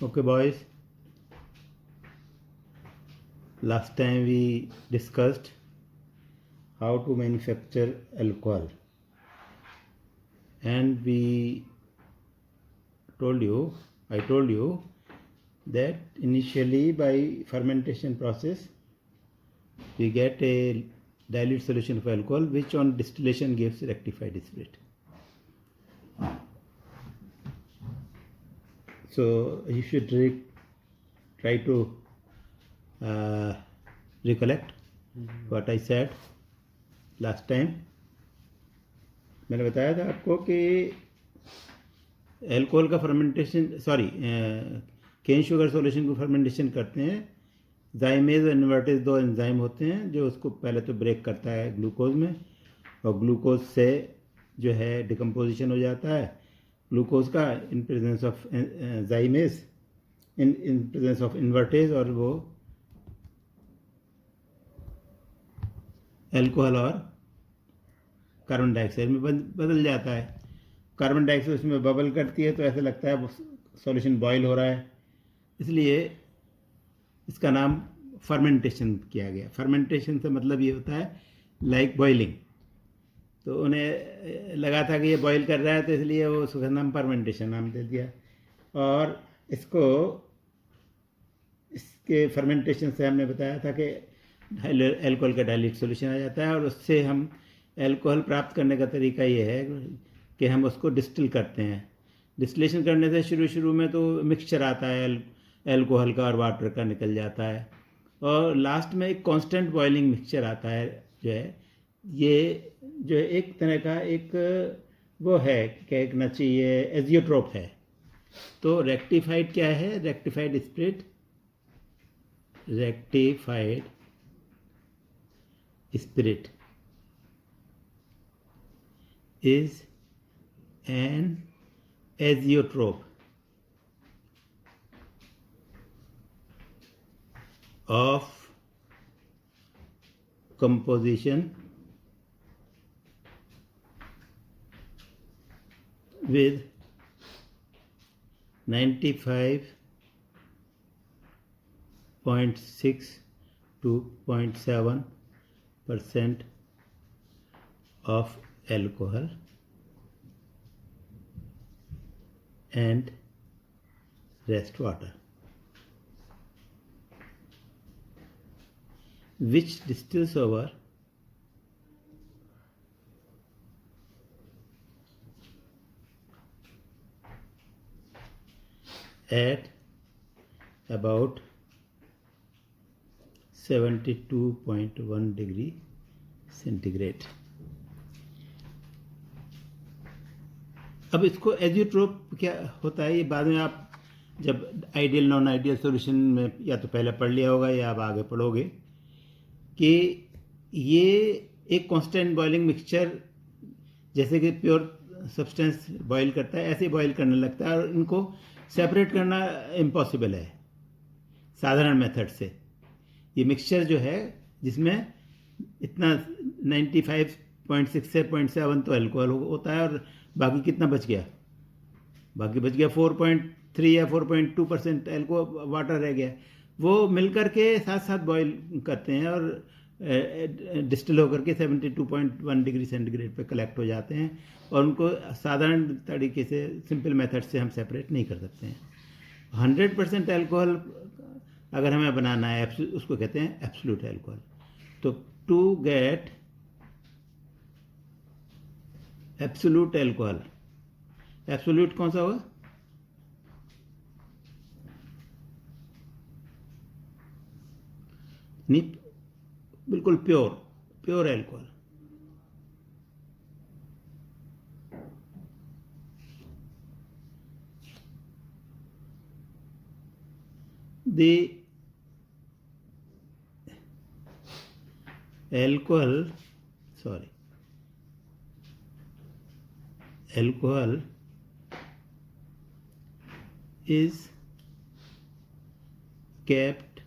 Okay, boys. Last time we discussed how to manufacture alcohol, and I told you that initially by fermentation process we get a dilute solution of alcohol, which on distillation gives rectified spirit. So you should try to recollect what I said last time. मैंने बताया था आपको कि alcohol का fermentation cane sugar solution को fermentation करते हैं। जाइमेज और इन्वर्टेज दो एंजाइम होते हैं जो उसको पहले तो ब्रेक करता है ग्लूकोज में, और ग्लूकोज से जो है डिकम्पोजिशन हो जाता है ग्लूकोज का in presence of जाइमेज, in presence of invertase, और वो एल्कोहल और कार्बन डाइऑक्साइड में बदल जाता है। कार्बन डाइऑक्साइड उसमें बबल करती है तो ऐसा लगता है सॉल्यूशन बॉयल हो रहा है, इसलिए इसका नाम फर्मेंटेशन किया गया। फर्मेंटेशन से मतलब ये होता है लाइक बॉइलिंग, तो उन्हें लगा था कि ये बॉयल कर रहा है तो इसलिए वो उसका नाम फर्मेंटेशन नाम दे दिया। और इसके फर्मेंटेशन से हमने बताया था कि एल्कोहल का डाइल्यूट सॉल्यूशन आ जाता है, और उससे हम एल्कोहल प्राप्त करने का तरीका ये है कि हम उसको डिस्टिल करते हैं। डिस्टिलेशन करने से शुरू में तो मिक्सचर आता है एल्कोहल का और वाटर का निकल जाता है, और लास्ट में एक कांस्टेंट बॉइलिंग मिक्सचर आता है ये जो एक तरह का एक वो है क्या कहना चाहिए, एजियोट्रोप है। तो रेक्टिफाइड क्या है? Rectified spirit is an azeotrope of composition with 95.6 to 0.7% of alcohol and rest water, which distills over at about 72.1 degree centigrade. अब इसको एजियोट्रोप क्या होता है ये बाद में आप जब आइडियल नॉन आइडियल सॉल्यूशन में या तो पहले पढ़ लिया होगा या आप आगे पढ़ोगे कि ये एक कांस्टेंट बॉइलिंग मिक्सचर जैसे कि प्योर सब्सटेंस बॉयल करता है ऐसे बॉयल करने लगता है, और इनको सेपरेट करना इम्पॉसिबल है साधारण मेथड से। ये मिक्सचर जो है जिसमें इतना 95.6 से 0.7 तो अल्कोहल होता है, और बाकी कितना बच गया? बाकी बच गया 4.3 या 4.2% अल्कोहल वाटर रह गया। वो मिलकर के साथ साथ बॉईल करते हैं और डिस्टिल होकर के 72.1 डिग्री सेंटीग्रेड पे कलेक्ट हो जाते हैं, और उनको साधारण तरीके से सिंपल मेथड से हम सेपरेट नहीं कर सकते हैं। 100% अल्कोहल अगर हमें बनाना है उसको कहते हैं एब्सोल्यूट अल्कोहल। तो to get absolute alcohol, absolute कौन सा होगा? नहीं, बिल्कुल pure alcohol. The alcohol is kept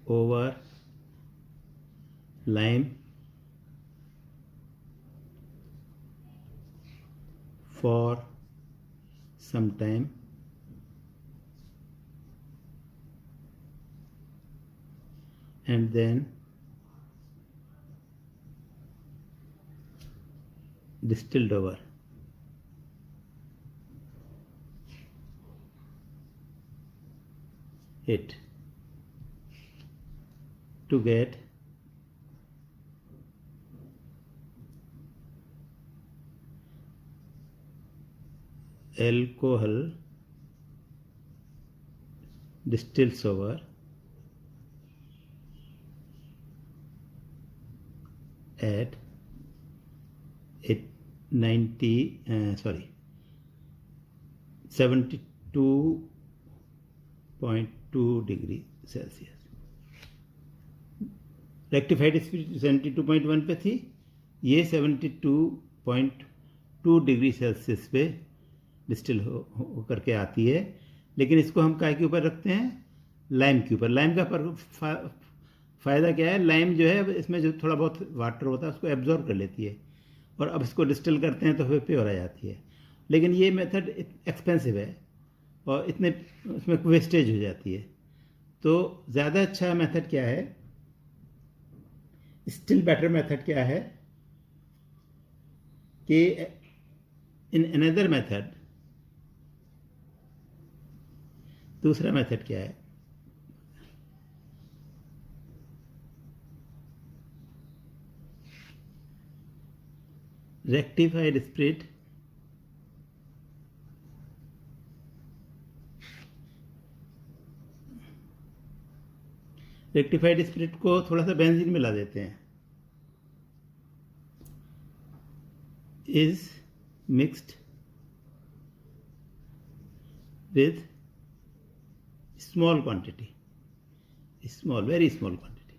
over lime for some time and then distilled over it to get alcohol distills over at 72.2 degree Celsius. Rectified spirit 72.1 पे थी, ये 72.2 degree Celsius पे distil हो करके आती है। लेकिन इसको हम काय के ऊपर रखते हैं? लाइम के ऊपर। लाइम का फ़ायदा क्या है? लाइम जो है इसमें जो थोड़ा बहुत वाटर होता है उसको एब्जॉर्ब कर लेती है, और अब इसको डिस्टिल करते हैं तो फिर प्योर आ जाती है। लेकिन ये मेथड एक्सपेंसिव है और इतने उसमें वेस्टेज हो जाती है। तो ज़्यादा अच्छा मेथड क्या है? स्टिल बेटर मेथड क्या है कि इन अनदर मेथड, दूसरा मेथड क्या है? रेक्टिफाइड स्पिरिट को थोड़ा सा बेंजीन मिला देते हैं, is mixed with small quantity, very small quantity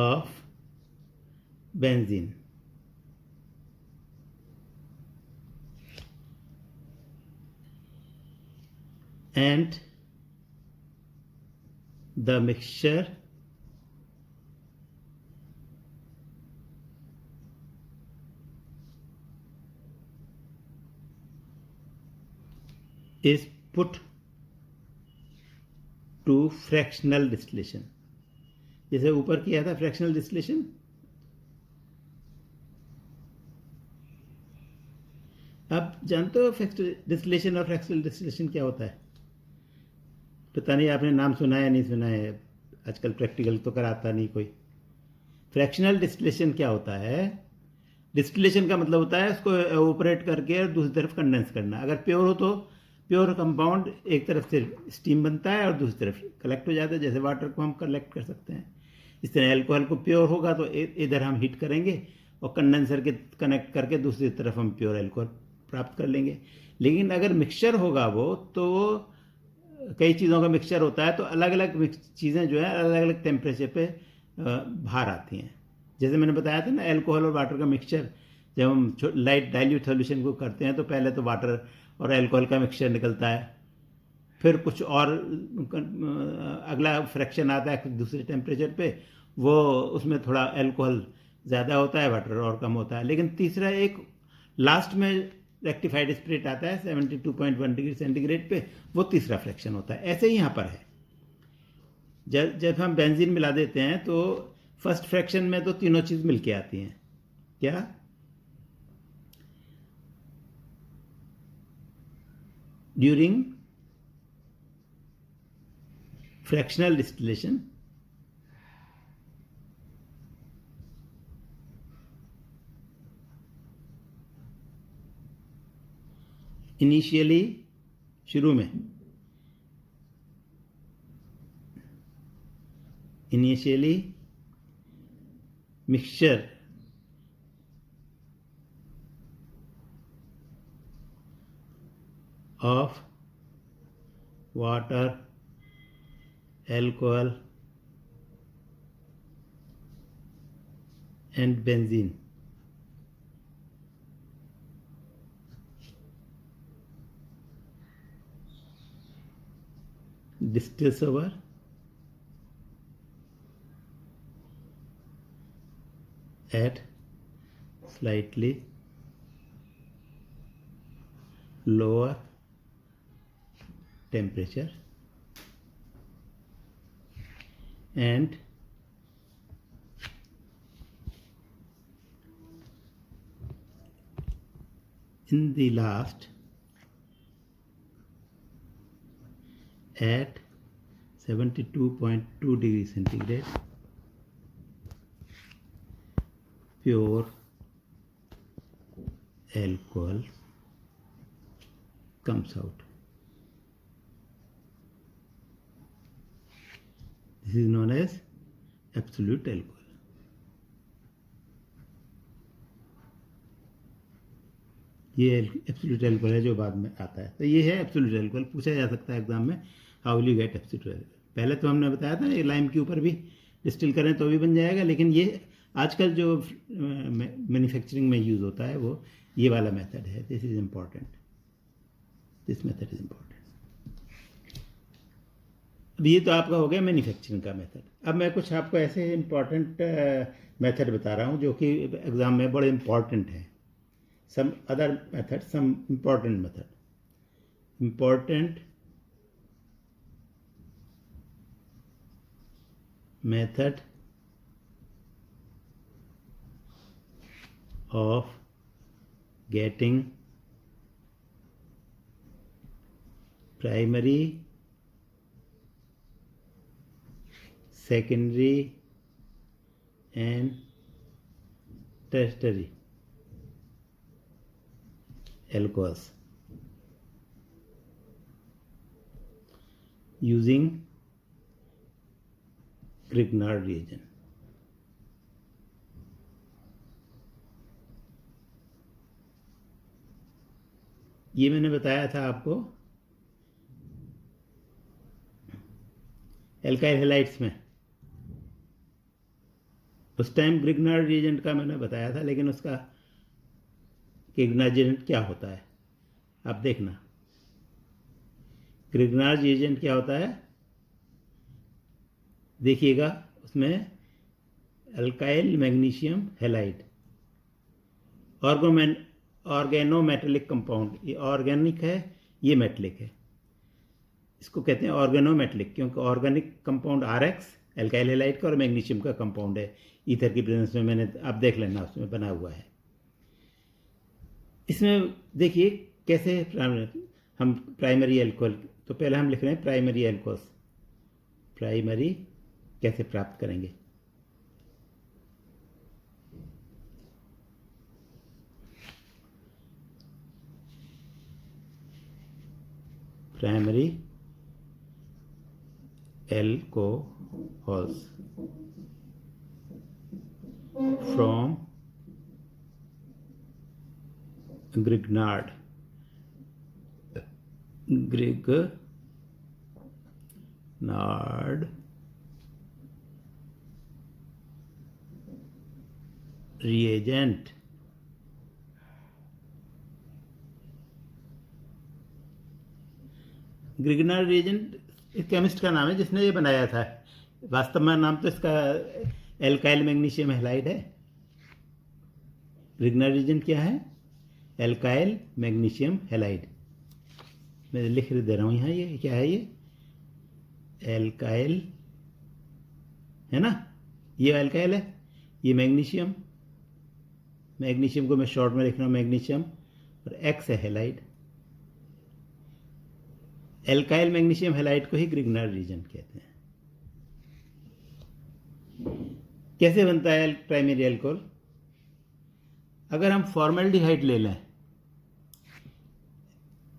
of benzene and the mixture is put to fractional distillation। जैसे ऊपर किया था फ्रैक्शनल डिस्टिलेशन, आप जानते हो डिस्टिलेशन और फ्रैक्शनल डिस्टिलेशन क्या होता है? पता नहीं आपने नाम सुना है नहीं सुना है, आजकल प्रैक्टिकल तो कराता नहीं कोई। फ्रैक्शनल डिस्टिलेशन क्या होता है? डिस्टिलेशन का मतलब होता है उसको ऑपरेट करके और दूसरी तरफ कंडेंस करना। अगर प्योर हो तो प्योर कंपाउंड एक तरफ से स्टीम बनता है और दूसरी तरफ कलेक्ट हो जाता है, जैसे वाटर को हम कलेक्ट कर सकते हैं। इस तरह अल्कोहल को प्योर होगा तो इधर हम हीट करेंगे और कंडेंसर के कनेक्ट करके दूसरी तरफ हम प्योर अल्कोहल प्राप्त कर लेंगे। लेकिन अगर मिक्सचर होगा वो तो कई चीज़ों का मिक्सचर होता है, तो अलग अलग चीज़ें जो है अलग अलग टेम्परेचर पे बाहर आती हैं। जैसे मैंने बताया था ना, अल्कोहल और वाटर का मिक्सचर जब हम लाइट डाइल्यूट सोल्यूशन को करते हैं तो पहले तो वाटर और अल्कोहल का मिक्सचर निकलता है, फिर कुछ और अगला फ्रैक्शन आता है दूसरे टेम्परेचर पे, वो उसमें थोड़ा अल्कोहल ज़्यादा होता है, वाटर और कम होता है। लेकिन तीसरा एक लास्ट में रेक्टिफाइड स्पिरिट आता है 72.1 डिग्री सेंटीग्रेड पे, वो तीसरा फ्रैक्शन होता है। ऐसे ही यहाँ पर है, जब हम बेंजीन मिला देते हैं तो फर्स्ट फ्रैक्शन में तो तीनों चीज़ मिलके आती हैं। क्या? ड्यूरिंग fractional distillation इनिशियली शुरू में initially mixture of water, alcohol and benzene distills over at slightly lower temperature and in the last at 72.2 degrees centigrade pure alcohol comes out. This is known as absolute alcohol. ये absolute alcohol है जो बाद में आता है। तो ये है एब्सोल्यूट एल्कोहल। पूछा जा सकता है एग्जाम में, how will you get absolute alcohol. पहले तो हमने बताया था लाइम के ऊपर भी डिस्टिल करें तो भी बन जाएगा, लेकिन ये आजकल जो मैन्युफैक्चरिंग में यूज़ होता है वो ये वाला मेथड है। This is important, this method is important. अब ये तो आपका हो गया मैन्युफैक्चरिंग का मेथड। अब मैं कुछ आपको ऐसे इम्पॉर्टेंट मेथड बता रहा हूँ जो कि एग्ज़ाम में बड़े इम्पॉर्टेंट हैं। some other method, some important method, important method of getting primary, secondary and tertiary alcohols using Grignard reagent. ये मैंने बताया था आपको एल्काइल हैलाइड्स में। उस टाइम ग्रिग्नार्ड रिएजेंट का मैंने बताया था, लेकिन उसका ग्रिग्नार्ड रिएजेंट क्या होता है आप देखना। ग्रिग्नार्ड रिएजेंट क्या होता है देखिएगा, उसमें alkyl magnesium halide organometallic compound, ये ऑर्गेनिक है ये मेटेलिक है, इसको कहते हैं ऑर्गेनोमेटेलिक, क्योंकि organic compound RX alkyl halide का और मैग्नीशियम का कंपाउंड है ईथर की प्रेजेंस में। मैंने आप देख लेना उसमें बना हुआ है। इसमें देखिए कैसे हम प्राइमरी एल्कोहल, तो पहले हम लिख रहे हैं प्राइमरी एल्कोहल्स। प्राइमरी कैसे प्राप्त करेंगे, primary alcohols from Grignard reagent. Grignard reagent chemist का नाम है जिसने ये बनाया था। वास्तव में नाम तो इसका एल्काइल मैग्नीशियम हैलाइड है। ग्रिग्नार्ड रिएजेंट क्या है? Alkyl magnesium halide. मैं लिख दे रहा हूँ यहाँ, ये क्या है? ये एल्काइल है ना, ये एल्काइल है, ये मैग्नीशियम, मैग्नीशियम को मैं शॉर्ट में लिख रहा हूँ मैग्नीशियम, और एक्स है हैलाइड। एल्काइल मैग्नीशियम हैलाइड को ही ग्रिग्नार्ड रिएजेंट कहते हैं। कैसे बनता है प्राइमरी एल्कोहल? अगर हम फॉर्मल्डिहाइड ले लें,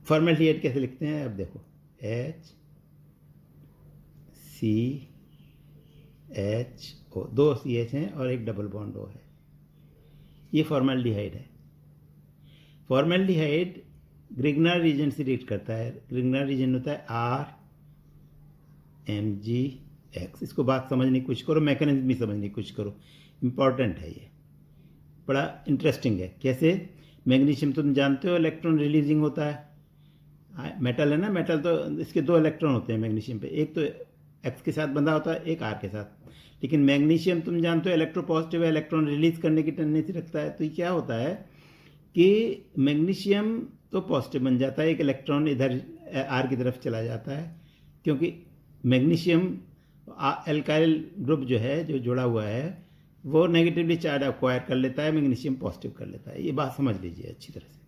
फॉर्मल्डिहाइड कैसे लिखते हैं आप देखो, HCHO, 2 CH हैं और एक डबल बॉन्ड O है, ये फॉर्मल्डिहाइड है। फॉर्मल्डिहाइड ग्रिग्नार्ड रिएजेंट से रिएक्ट करता है। ग्रिग्नार्ड रिएजेंट होता है RMgX। इसको बात समझने की कोशिश करो, मैकेनिज्म भी समझने की कोशिश करो, इम्पॉर्टेंट है ये, बड़ा इंटरेस्टिंग है। कैसे? मैग्नीशियम तुम जानते हो इलेक्ट्रॉन रिलीजिंग होता है, मेटल है ना, मेटल तो इसके 2 इलेक्ट्रॉन होते हैं मैग्नीशियम पे, एक तो X के साथ बंधा होता है, एक R के साथ। लेकिन मैग्नीशियम तुम जानते हो इलेक्ट्रोपॉजिटिव है, इलेक्ट्रॉन रिलीज करने की टेंडेंसी रखता है। तो ये क्या होता है कि मैग्नीशियम तो पॉजिटिव बन जाता है, एक इलेक्ट्रॉन इधर आर की तरफ चला जाता है, क्योंकि मैग्नीशियम एल्काइल ग्रुप जो है, जो जुड़ा हुआ है, वो नेगेटिवली चार्ज एक्वायर कर लेता है, मैग्नीशियम पॉजिटिव कर लेता है। ये बात समझ लीजिए अच्छी तरह से,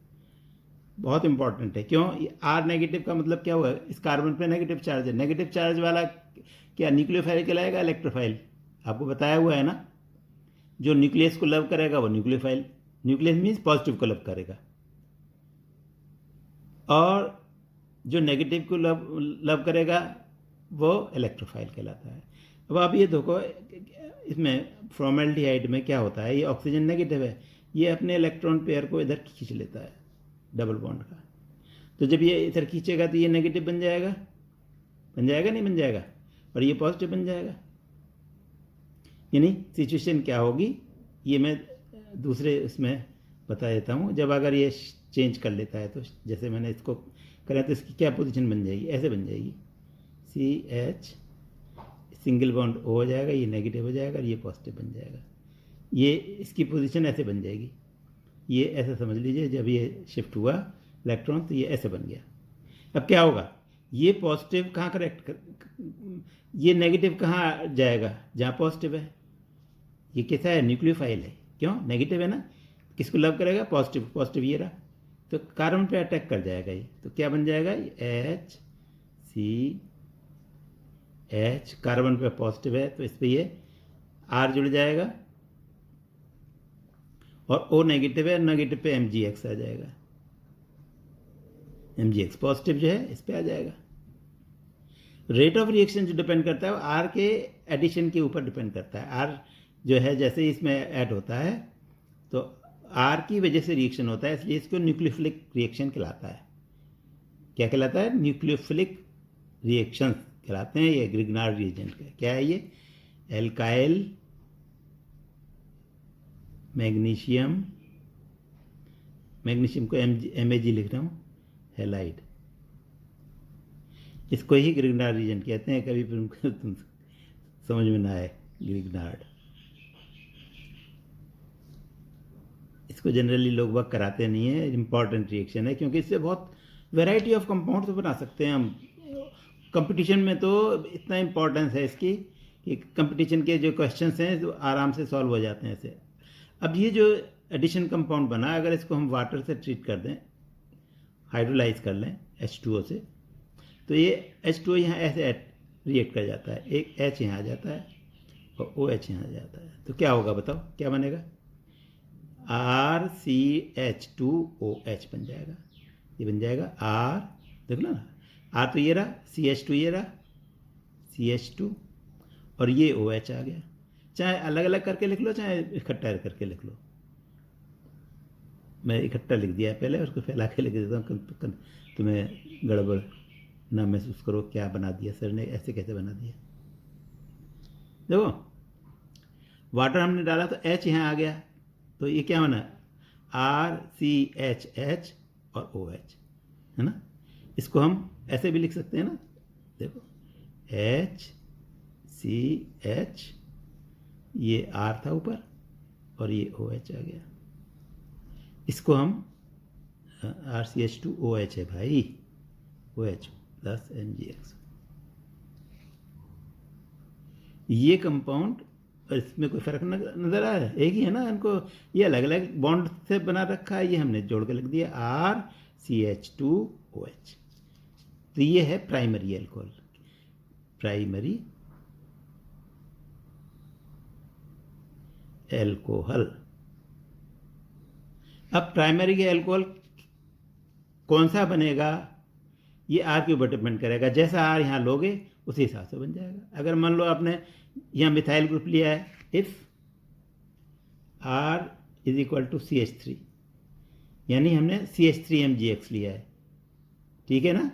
बहुत इंपॉर्टेंट है। क्यों? आर नेगेटिव का मतलब क्या हुआ? इस कार्बन पे नेगेटिव चार्ज है, नेगेटिव चार्ज वाला क्या न्यूक्लियोफाइल कहलाएगा, इलेक्ट्रोफाइल? आपको बताया हुआ है ना, जो न्यूक्लियस को लव करेगा वो न्यूक्लियोफाइल, न्यूक्लियस मीन्स पॉजिटिव को लव करेगा, और जो नेगेटिव को लव करेगा वो इलेक्ट्रोफाइल कहलाता है। अब आप ये देखो, इसमें फॉर्मेल्डिहाइड में क्या होता है, ये ऑक्सीजन नेगेटिव है, ये अपने इलेक्ट्रॉन पेयर को इधर खींच लेता है, डबल बॉन्ड का। तो जब ये इधर खींचेगा तो ये नेगेटिव बन जाएगा, नहीं बन जाएगा, और ये पॉजिटिव बन जाएगा। यानी सिचुएशन क्या होगी, ये मैं दूसरे उसमें बता देता हूँ। जब अगर ये चेंज कर लेता है, तो जैसे मैंने इसको करें तो इसकी क्या पोजीशन बन जाएगी, ऐसे बन जाएगी, CH सिंगल बॉन्ड O हो जाएगा, ये नेगेटिव हो जाएगा और ये पॉजिटिव बन जाएगा। ये इसकी पोजीशन ऐसे बन जाएगी, ये ऐसा समझ लीजिए। जब ये शिफ्ट हुआ इलेक्ट्रॉन तो ये ऐसे बन गया। अब क्या होगा, ये पॉजिटिव कहाँ करेक्ट ये नेगेटिव कहाँ जाएगा, जहाँ पॉजिटिव है। ये कैसा है, न्यूक्लियोफाइल है, क्यों? नेगेटिव है ना, किसको लव करेगा, पॉजिटिव, पॉजिटिव ये रहा, तो कार्बन पे अटैक कर जाएगा ये। तो क्या बन जाएगा, HCH, कार्बन पे पॉजिटिव है तो इस पर ये R जुड़ जाएगा, और O नेगेटिव है, नेगेटिव पे MgX आ जाएगा, MgX पॉजिटिव जो है इस पे आ जाएगा। रेट ऑफ रिएक्शन जो डिपेंड करता है वो R के एडिशन के ऊपर डिपेंड करता है। R जो है जैसे इसमें ऐड होता है तो R की वजह से रिएक्शन होता है, इसलिए इसको न्यूक्लियोफिलिक रिएक्शन कहलाता है। क्या कहलाता है, न्यूक्लियोफिलिक रिएक्शन कहलाते हैं। ये ग्रिग्नार्ड रिएजेंट का क्या है, ये एल्काइल मैग्नीशियम को MAG लिख रहा हूँ, हैलाइड, इसको ही ग्रिग्नार्ड रिएजेंट कहते हैं। कभी तुम समझ में ना आए ग्रिग्नार्ड, इसको जनरली लोग वर्क कराते नहीं है। इंपॉर्टेंट रिएक्शन है, क्योंकि इससे बहुत वैरायटी ऑफ कंपाउंड तो बना सकते हैं हम। कंपटीशन में तो इतना इंपॉर्टेंस है इसकी कि कंपटीशन के जो क्वेश्चंस हैं तो आराम से सॉल्व हो जाते हैं ऐसे। अब ये जो एडिशन कंपाउंड बना, अगर इसको हम वाटर से ट्रीट कर दें, हाइड्रोलाइज कर लें H2O से, तो ये H2O यहाँ ऐसे रिएक्ट कर जाता है, एक H यहाँ आ जाता है और OH यहाँ आ जाता है। तो क्या होगा बताओ, क्या बनेगा, RCH2OH बन जाएगा। ये बन जाएगा R, देख लो ना, R तो ये रहा, CH2 ये रहा, CH2, और ये OH आ गया। चाहे अलग अलग करके लिख लो, चाहे इकट्ठा करके लिख लो। मैं इकट्ठा लिख दिया पहले, उसको फैला के लिख देता हूँ, तुम्हें गड़बड़ ना महसूस करो क्या बना दिया सर ने, ऐसे कैसे बना दिया। देखो वाटर हमने डाला तो H यहाँ आ गया, तो ये क्या बना, RCHH और OH, है ना। इसको हम ऐसे भी लिख सकते हैं ना, देखो HCH, ये R था ऊपर और ये OH आ गया। इसको हम RCH2OH है भाई, OH प्लस MgX। ये कंपाउंड, इसमें कोई फर्क नजर आ रहा है, एक ही है ना इनको, ये अलग अलग बॉन्ड से बना रखा है, ये हमने जोड़ के लिख दिया RCH2OH। तो ये है प्राइमरी एल्कोहल, प्राइमरी एल्कोहल। अब प्राइमरी के एल्कोहल कौन सा बनेगा, ये R के ऊपर डिपेंड करेगा। जैसा R यहाँ लोगे उसी हिसाब से बन जाएगा। अगर मान लो आपने यहाँ मिथाइल ग्रुप लिया है, if R is equal to CH3, यानी हमने CH3MgX लिया है, ठीक है ना।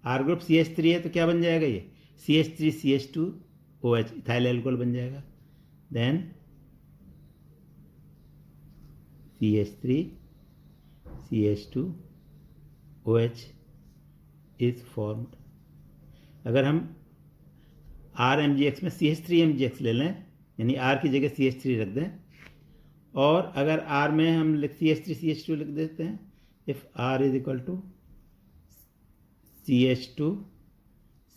R ग्रुप CH3 है तो क्या बन जाएगा, ये CH3CH2OH इथाइल एल्कोहल बन जाएगा। Then CH3CH2OH is formed. अगर हम RMgX में CH3MgX ले लें, यानी R की जगह CH3 रख दें, और अगर R में हम CH3CH2 लिख देते हैं, if R is equal to CH2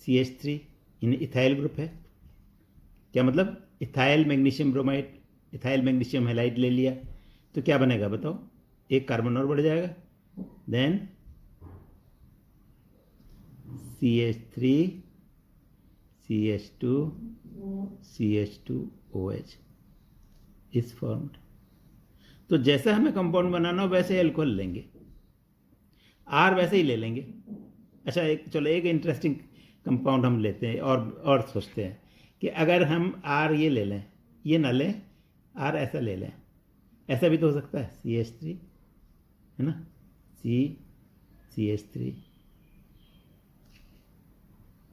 CH3, इन इथाइल ग्रुप है। क्या मतलब, ethyl magnesium bromide, ethyl magnesium halide ले लिया तो क्या बनेगा बताओ, एक कार्बन और बढ़ जाएगा। Then CH3 CH2 CH2OH is formed. तो जैसा हमें कंपाउंड बनाना हो वैसे एल्कोहल लेंगे, आर वैसे ही ले लेंगे। अच्छा, एक इंटरेस्टिंग कंपाउंड हम लेते हैं और सोचते हैं कि अगर हम आर ये ले लें, ये ना लें, आर ऐसा ले लें, ऐसा भी तो हो सकता है। CH3 है ना, CH3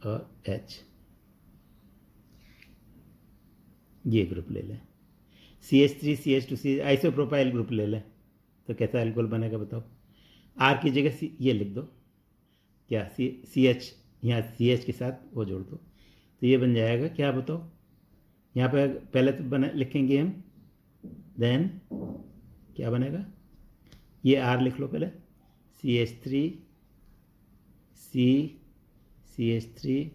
और H, ये ग्रुप ले लें। CH3 CH2 आइसोप्रोपाइल ग्रुप ले लें तो कैसा एल्कोहल बनेगा बताओ। आर की जगह ये लिख दो, क्या CH, यहाँ CH के साथ वो जोड़ दो तो ये बन जाएगा क्या बताओ। यहाँ पे पहले तो बना लिखेंगे हम, देन क्या बनेगा, ये आर लिख लो पहले, CH3 CH3,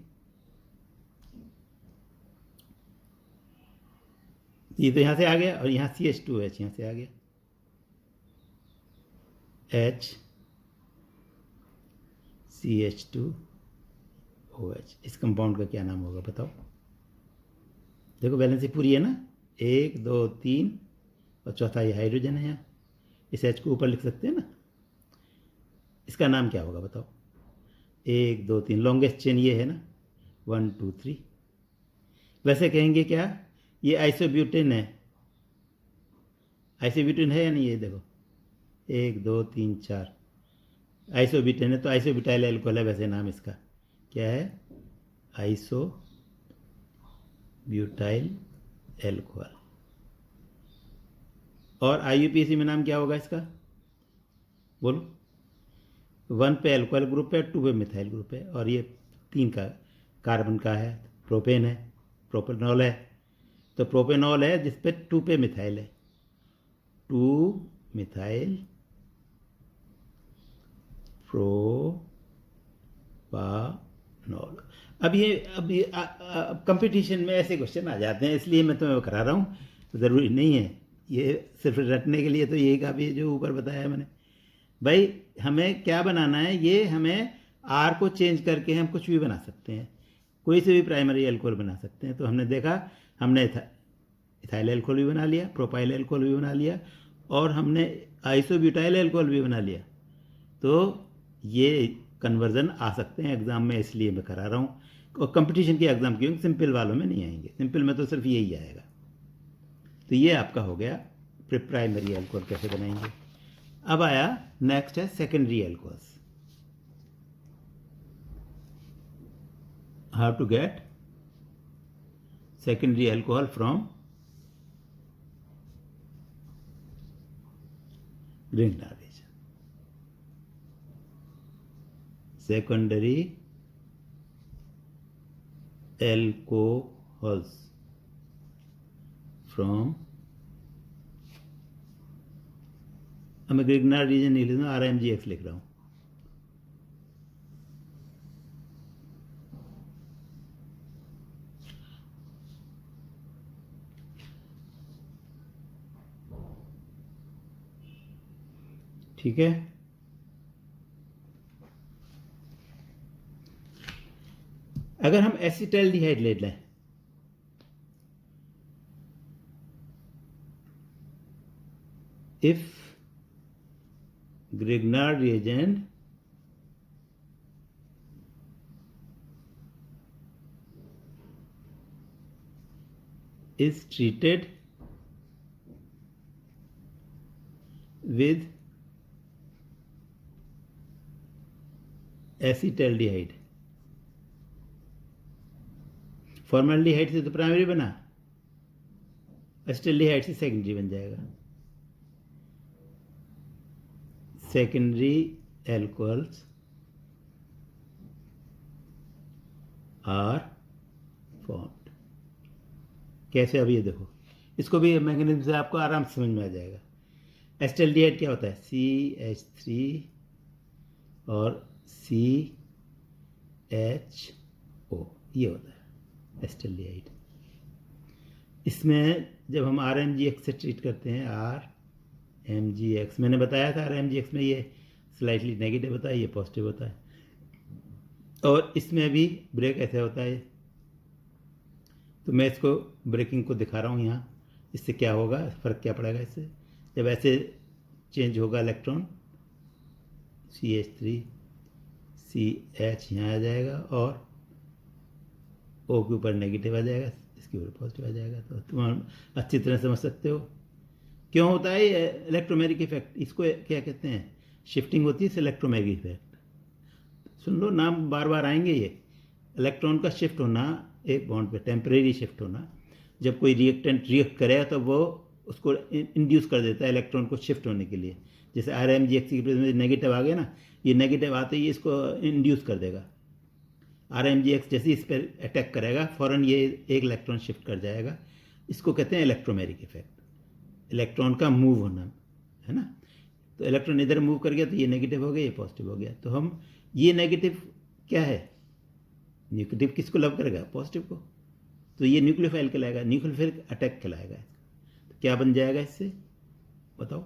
ये तो यहाँ से आ गया, और यहाँ CH2H यहाँ से आ गया, H CH2OH। इस कंपाउंड का क्या नाम होगा बताओ। देखो वैलेंसी पूरी है ना, 1 2 3 और चौथा ये हाइड्रोजन है यहाँ, इस H को ऊपर लिख सकते हैं ना। इसका नाम क्या होगा बताओ। 1 2 3, लॉन्गेस्ट चेन ये है ना, 1 2 3। वैसे कहेंगे क्या, ये आइसोब्यूटेन है। आइसोब्यूटेन है या नहीं, ये देखो 1 2 3 4 आइसोब्यूटेन है, तो आइसोब्यूटाइल एल्कोहल है वैसे नाम इसका। क्या है, आइसोब्यूटाइल एल्कोहल। और IUPAC में नाम क्या होगा इसका, बोलो। 1 पे एल्कोहल ग्रुप है, 2 पे मिथाइल ग्रुप है, और ये 3 का कार्बन का है, प्रोपेन है, प्रोपेनॉल है। तो प्रोपेनॉल है जिस पे 2 पे मिथाइल है, 2 मिथाइल प्रोपानॉल। अब ये कंपटीशन में ऐसे क्वेश्चन आ जाते हैं, इसलिए मैं तुम्हें करा रहा हूँ, ज़रूरी नहीं है, ये सिर्फ रटने के लिए तो यही काफ़ी है जो ऊपर बताया है मैंने। भाई हमें क्या बनाना है, ये हमें आर को चेंज करके हम कुछ भी बना सकते हैं, कोई से भी प्राइमरी एल्कोहल बना सकते हैं। तो हमने देखा, हमने इथाइल एल्कोहल भी बना लिया, प्रोपाइल एल्कोहल भी बना लिया, और हमने आइसोब्यूटाइल एल्कोहल भी बना लिया। तो ये कन्वर्जन आ सकते हैं एग्ज़ाम में, इसलिए मैं करा रहा हूँ। और कंपटीशन के एग्ज़ाम क्योंकि सिंपल वालों में नहीं आएंगे, सिंपल में तो सिर्फ यही आएगा। तो ये आपका हो गया प्राइमरी एल्कोहल कैसे बनाएंगे। अब आया नेक्स्ट है secondary alcohols. How to get secondary alcohol from Grignard region. Secondary alcohols from, अब मैं Grignard region नहीं लिख रहा हूँ, RMGX लिख रहा हूँ। ठीक है, अगर हम एसिटाल्डिहाइड ले लें, इफ Grignard reagent is treated with acetaldehyde, formaldehyde से तो प्राइमरी बना, एसिटाल्डिहाइड से सेकेंडरी बन जाएगा। Secondary alcohols are formed. कैसे, अब ये देखो, इसको भी मैकेनिज्म से आपको आराम से समझ में आ जाएगा। एसिटाल्डिहाइड क्या होता है, CH3 और C HO, ये होता है एसिटाल्डिहाइड। इसमें जब हम RMGX से ट्रीट करते हैं, RMGX मैंने बताया था, RMGX में ये स्लाइटली नेगेटिव होता है, ये पॉजिटिव होता है। और इसमें भी ब्रेक ऐसे होता है, तो मैं इसको ब्रेकिंग को दिखा रहा हूँ यहाँ। इससे क्या होगा, फ़र्क क्या पड़ेगा इससे, जब ऐसे चेंज होगा इलेक्ट्रॉन, CH3 CH यहाँ आ जाएगा और O के ऊपर नेगेटिव आ जाएगा, इसके ऊपर पॉजिटिव आ जाएगा। तो तुम अच्छी तरह समझ सकते हो क्यों होता है ये इलेक्ट्रोमैग्नेटिक इफेक्ट। इसको क्या कहते हैं, शिफ्टिंग होती है, इलेक्ट्रोमैग्नेटिक इफेक्ट। सुन लो, नाम बार बार आएंगे ये। इलेक्ट्रॉन का शिफ्ट होना एक बॉन्ड पे, टेम्परेरी शिफ्ट होना। जब कोई रिएक्टेंट रिएक्ट करे तो वो उसको इंड्यूस कर देता है इलेक्ट्रॉन को शिफ्ट होने के लिए। जैसे RMGX की प्रेजेंस में नेगेटिव आ गया ना, ये नेगेटिव आते ही इसको इंड्यूस कर देगा। RMGX जैसे इस पर अटैक करेगा, फ़ौरन ये एक इलेक्ट्रॉन शिफ्ट कर जाएगा। इसको कहते हैं इलेक्ट्रोमैग्नेटिक इफेक्ट, इलेक्ट्रॉन का मूव होना, है ना। तो इलेक्ट्रॉन इधर मूव कर गया तो ये नेगेटिव हो गया, ये पॉजिटिव हो गया। तो हम ये नेगेटिव क्या है, न्यूक्लियोफाइल किसको लव करेगा, पॉजिटिव को। तो ये न्यूक्लियोफाइल कहलाएगा, न्यूक्लियोफाइल अटैक कहलाएगा। तो क्या बन जाएगा इससे बताओ,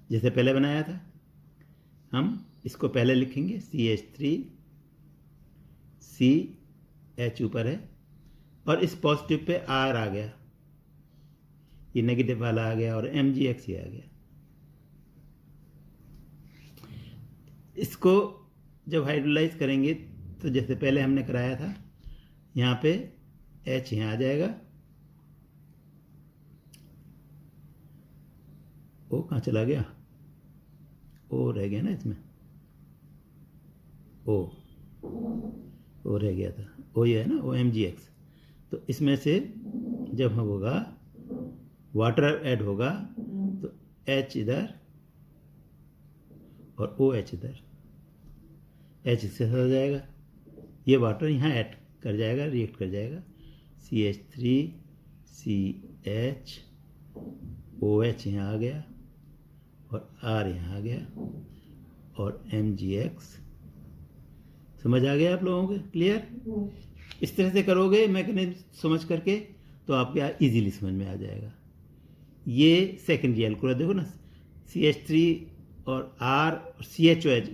जैसे पहले बनाया था। हम इसको पहले लिखेंगे CH3 CH ऊपर है और इस पॉजिटिव पे R आ गया, ये नेगेटिव वाला आ गया और MgX ये आ गया। इसको जब हाइड्रोलाइज करेंगे तो जैसे पहले हमने कराया था, यहाँ पे H यहाँ आ जाएगा, O कहाँ चला गया, O रह गया ना इसमें, O रह गया था, O ये है ना, OMgX। तो इसमें से जब हम होगा वाटर ऐड होगा तो H इधर और OH इधर, H इसके साथ हो जाएगा, ये वाटर यहाँ ऐड कर जाएगा, रिएक्ट कर जाएगा। CH3 CH OH यहाँ आ गया और R यहाँ आ गया और MgX। समझ आ गया आप लोगों को, क्लियर। इस तरह से करोगे मैकेनिज्म समझ करके तो आपके इजीली समझ में आ जाएगा। ये सेकेंडरी एल्कोहल देखो ना, CH3 और R और CHOH।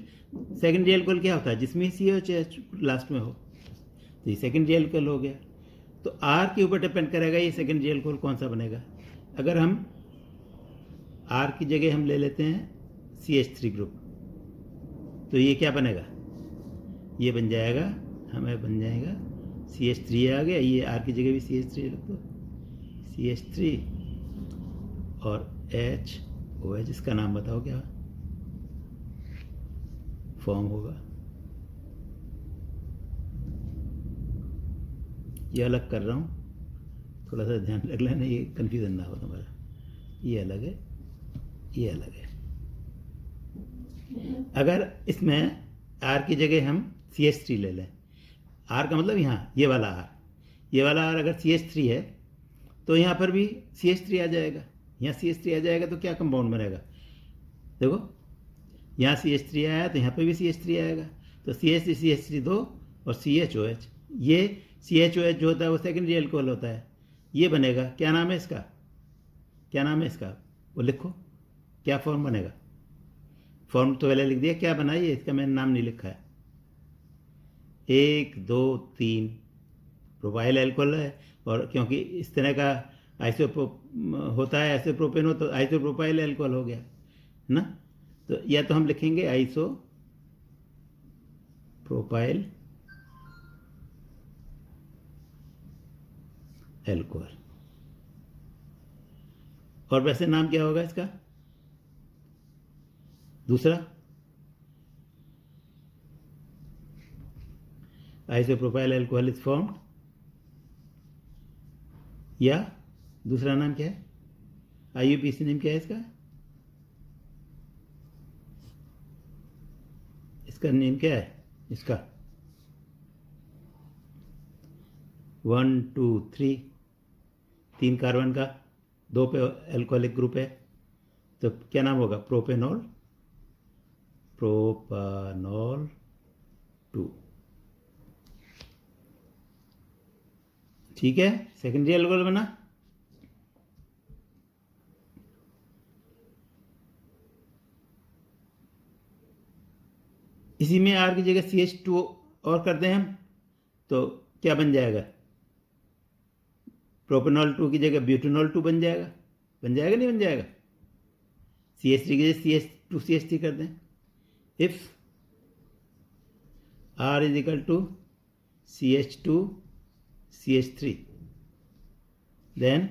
सेकेंडरी एल्कोहल क्या होता है, जिसमें CHOH लास्ट में हो, तो ये सेकेंडरी एल्कोहल हो गया। तो R के ऊपर डिपेंड करेगा ये सेकेंडरी एल्कोहल कौन सा बनेगा। अगर हम R की जगह हम ले लेते हैं CH3 ग्रुप, तो ये क्या बनेगा, ये बन जाएगा, हमें बन जाएगा CH3 आ गया, ये R की जगह भी CH3 रख दो, CH3 और HOH। इसका नाम बताओ क्या फॉर्म होगा। ये अलग कर रहा हूँ, थोड़ा सा ध्यान रख लेना, ये कन्फ्यूजन ना हो तुम्हारा। ये अलग है, ये अलग है। अगर इसमें R की जगह हम CH3 ले लें, R का मतलब यहाँ ये वाला R, ये वाला R अगर CH3 है तो यहाँ पर भी CH3 आ जाएगा, यहाँ CH3 आ जाएगा। तो क्या कंपाउंड बनेगा, देखो यहाँ CH3 आया तो यहाँ पे भी CH3 आएगा। तो CH3 CH3 दो और CHOH, ये CHOH जो होता है वो सेकेंडरी एल्कोहल होता है, ये बनेगा। क्या नाम है इसका, क्या नाम है इसका, वो लिखो, क्या फॉर्म बनेगा। फॉर्म तो पहले लिख दिया, क्या बनाइए इसका मैंने नाम नहीं लिखा है। 1 2 3 प्रोपाइल एल्कोहल है, और क्योंकि इस तरह का होता है आइसोप्रोपेन हो तो आइसोप्रोपाइल एल्कोहल हो गया ना। तो या तो हम लिखेंगे आइसोप्रोपाइल एल्कोहल, और वैसे नाम क्या होगा इसका दूसरा, आइसोप्रोपाइल एल्कोहल इज फॉर्म्ड, या दूसरा नाम क्या है, IUPAC नेम क्या है इसका, इसका नेम क्या है इसका 1 2 3 3 कार्बन का 2 पे एल्कोहलिक ग्रुप है, तो क्या नाम होगा, प्रोपेनॉल 2। ठीक है, सेकेंडरी अल्कोहल बना। इसी में आर की जगह CH2 और कर दें हम तो क्या बन जाएगा? प्रोपेनॉल 2 की जगह ब्यूटेनॉल 2 बन जाएगा। बन जाएगा नहीं बन जाएगा? CH3 की जगह CH2CH3 कर दें। If R is equal to CH2CH3 then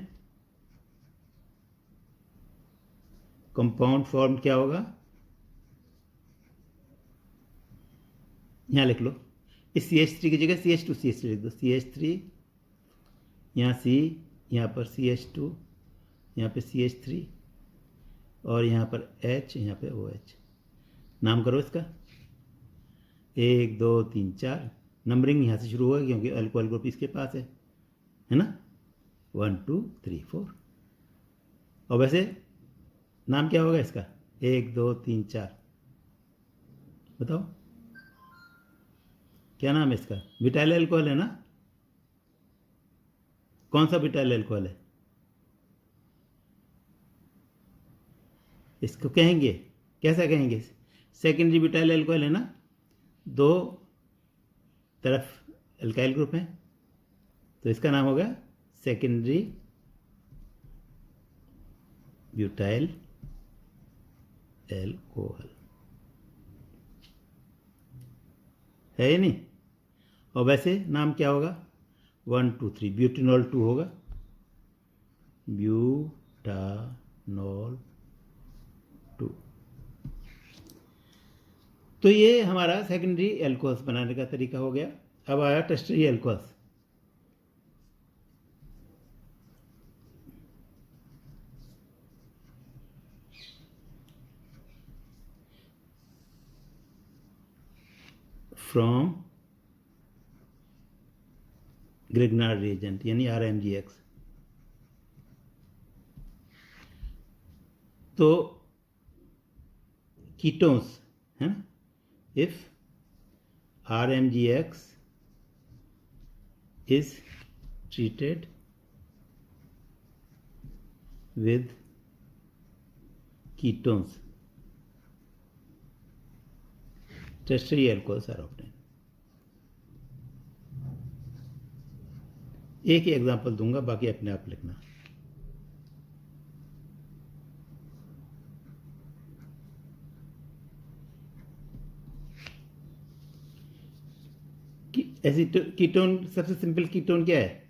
compound form क्या होगा? यहाँ लिख लो, इस CH3 की जगह CH2CH3 लिख दो। CH3 यहाँ C, यहाँ पर CH2, यहाँ पे CH3 और यहाँ पर H, यहाँ पे OH। नाम करो इसका 1 2 3 4। नंबरिंग यहाँ से शुरू होगा क्योंकि अल्कोहल ग्रुप इसके पास है ना। 1 2 3 4। और वैसे नाम क्या होगा इसका? 1 2 3 4 बताओ क्या नाम है इसका? ब्यूटाइल अल्कोहल है ना। कौन सा ब्यूटाइल अल्कोहल है? इसको कहेंगे, कैसा कहेंगे? सेकेंडरी ब्यूटाइल अल्कोहल है ना। दो तरफ अल्काइल ग्रुप है तो इसका नाम होगा सेकेंडरी ब्यूटाइल अल्कोहल, है या नहीं? और वैसे नाम क्या होगा? 1 2 3 ब्यूटेनॉल 2 होगा। ब्यूटानॉल 2। तो ये हमारा सेकेंडरी एल्कोहल्स बनाने का तरीका हो गया। अब आया tertiary alcohols. From Grignard reagent यानी RMGX। तो कीटोन्स है ना। If RMGX is treated with ketones, tertiary alcohols are obtained। एक ही एग्जांपल दूंगा, बाकी अपने आप लिखना। ऐसी कीटोन, सबसे सिंपल कीटोन क्या है?